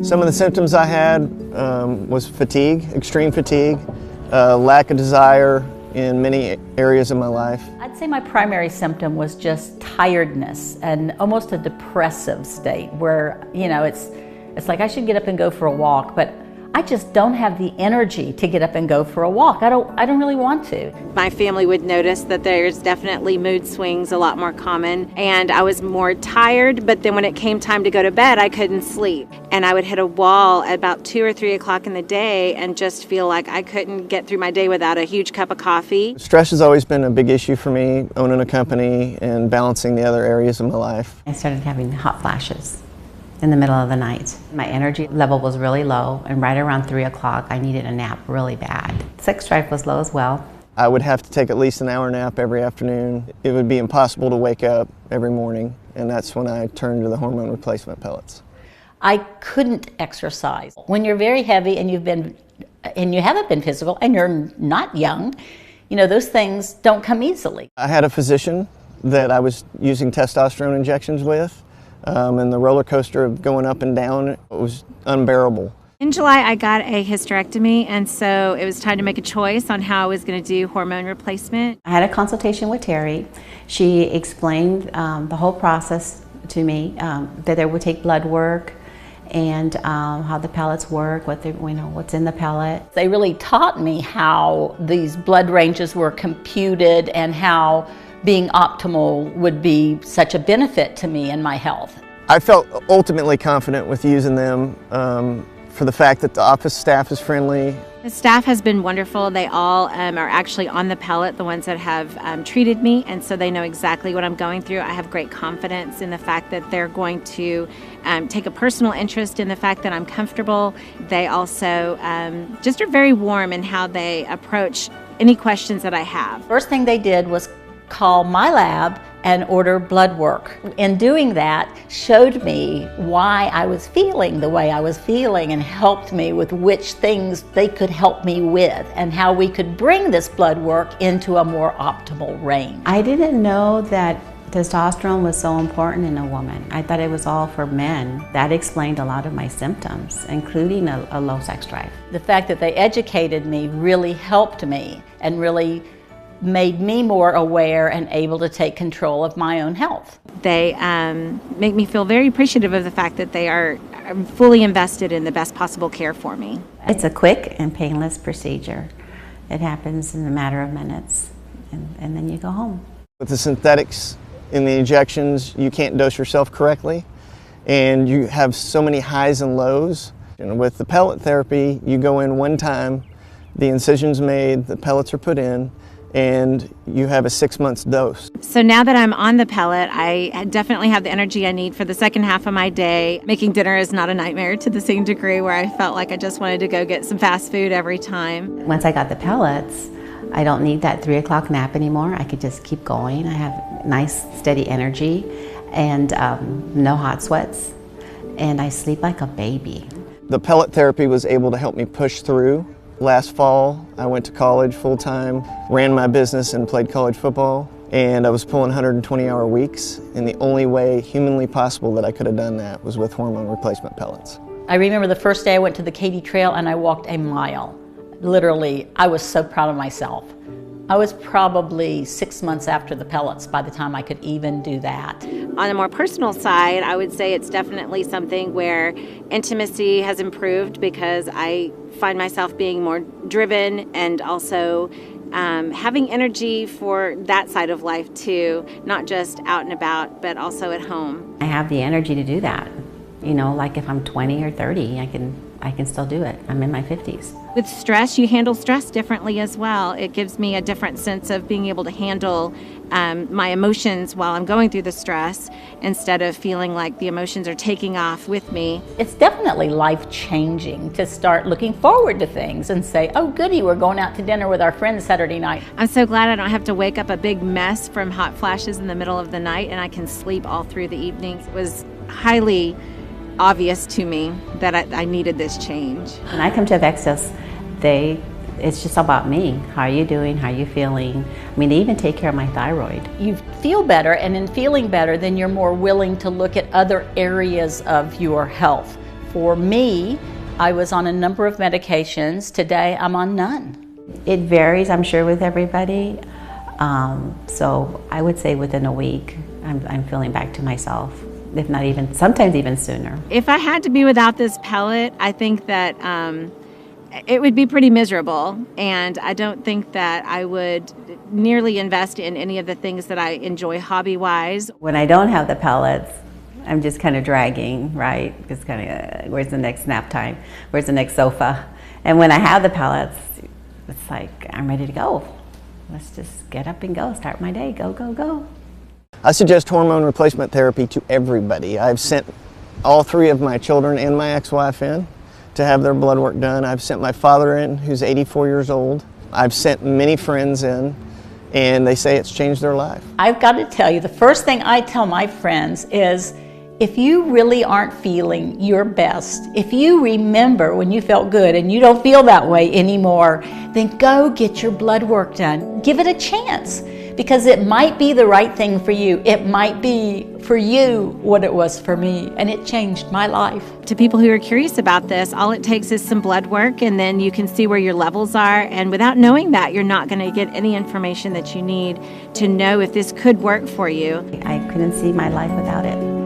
Some of the symptoms I had was fatigue, extreme fatigue, lack of desire in many areas of my life. I'd say my primary symptom was just tiredness and almost a depressive state where, you know, it's like I should get up and go for a walk, but I just don't have the energy to get up and go for a walk. I don't really want to. My family would notice that there's definitely mood swings a lot more common, and I was more tired, but then when it came time to go to bed, I couldn't sleep. And I would hit a wall at about 2 or 3 o'clock in the day and just feel like I couldn't get through my day without a huge cup of coffee. Stress has always been a big issue for me, owning a company and balancing the other areas of my life. I started having hot flashes in the middle of the night. My energy level was really low, and right around 3 o'clock I needed a nap really bad. Sex drive was low as well. I would have to take at least an hour nap every afternoon. It would be impossible to wake up every morning, and that's when I turned to the hormone replacement pellets. I couldn't exercise. When you're very heavy and you haven't been physical and you're not young, you know, those things don't come easily. I had a physician that I was using testosterone injections with, and the roller coaster of going up and down, it was unbearable. In July, I got a hysterectomy, and so it was time to make a choice on how I was going to do hormone replacement. I had a consultation with Terry. She explained the whole process to me, that they would take blood work and how the pellets work, what's in the pellet. They really taught me how these blood ranges were computed and how being optimal would be such a benefit to me and my health. I felt ultimately confident with using them for the fact that the office staff is friendly. The staff has been wonderful. They all are actually on the pellet, the ones that have treated me, and so they know exactly what I'm going through. I have great confidence in the fact that they're going to take a personal interest in the fact that I'm comfortable. They also just are very warm in how they approach any questions that I have. First thing they did was call my lab and order blood work. In doing that, showed me why I was feeling the way I was feeling and helped me with which things they could help me with and how we could bring this blood work into a more optimal range. I didn't know that testosterone was so important in a woman. I thought it was all for men. That explained a lot of my symptoms, including a low sex drive. The fact that they educated me really helped me and really made me more aware and able to take control of my own health. They make me feel very appreciative of the fact that they are fully invested in the best possible care for me. It's a quick and painless procedure. It happens in a matter of minutes, and then you go home. With the synthetics in the injections, you can't dose yourself correctly, and you have so many highs and lows. And with the pellet therapy, you go in one time, the incision's made, the pellets are put in, and you have a 6 months dose. So now that I'm on the pellet, I definitely have the energy I need for the second half of my day. Making dinner is not a nightmare to the same degree where I felt like I just wanted to go get some fast food every time. Once I got the pellets, I don't need that 3 o'clock nap anymore. I could just keep going. I have nice, steady energy and no hot sweats, and I sleep like a baby. The pellet therapy was able to help me push through. Last fall, I went to college full-time, ran my business and played college football, and I was pulling 120-hour weeks, and the only way humanly possible that I could have done that was with hormone replacement pellets. I remember the first day I went to the Katy Trail and I walked a mile. Literally, I was so proud of myself. I was probably 6 months after the pellets by the time I could even do that. On a more personal side, I would say it's definitely something where intimacy has improved because I find myself being more driven and also having energy for that side of life too, not just out and about, but also at home. I have the energy to do that. You know, like if I'm 20 or 30, I can still do it. I'm in my 50s. With stress, you handle stress differently as well. It gives me a different sense of being able to handle my emotions while I'm going through the stress instead of feeling like the emotions are taking off with me. It's definitely life-changing to start looking forward to things and say, oh goody, we're going out to dinner with our friends Saturday night. I'm so glad I don't have to wake up a big mess from hot flashes in the middle of the night, and I can sleep all through the evening. It was highly obvious to me that I needed this change. When I come to EvexiPEL, it's just about me. How are you doing? How are you feeling? I mean, they even take care of my thyroid. You feel better, and in feeling better, then you're more willing to look at other areas of your health For me, I was on a number of medications. Today, I'm on none. It varies, I'm sure, with everybody. So I would say within a week, I'm feeling back to myself, if not even, sometimes even sooner. If I had to be without this pellet, I think that it would be pretty miserable, and I don't think that I would nearly invest in any of the things that I enjoy hobby-wise. When I don't have the pellets, I'm just kind of dragging, right? Just kind of, where's the next nap time? Where's the next sofa? And when I have the pellets, it's like, I'm ready to go. Let's just get up and go, start my day, go, go, go. I suggest hormone replacement therapy to everybody. I've sent all 3 of my children and my ex-wife in to have their blood work done. I've sent my father in, who's 84 years old. I've sent many friends in, and they say it's changed their life. I've got to tell you, the first thing I tell my friends is, if you really aren't feeling your best, if you remember when you felt good and you don't feel that way anymore, then go get your blood work done. Give it a chance, because it might be the right thing for you. It might be for you what it was for me, and it changed my life. To people who are curious about this, all it takes is some blood work, and then you can see where your levels are. And without knowing that, you're not going to get any information that you need to know if this could work for you. I couldn't see my life without it.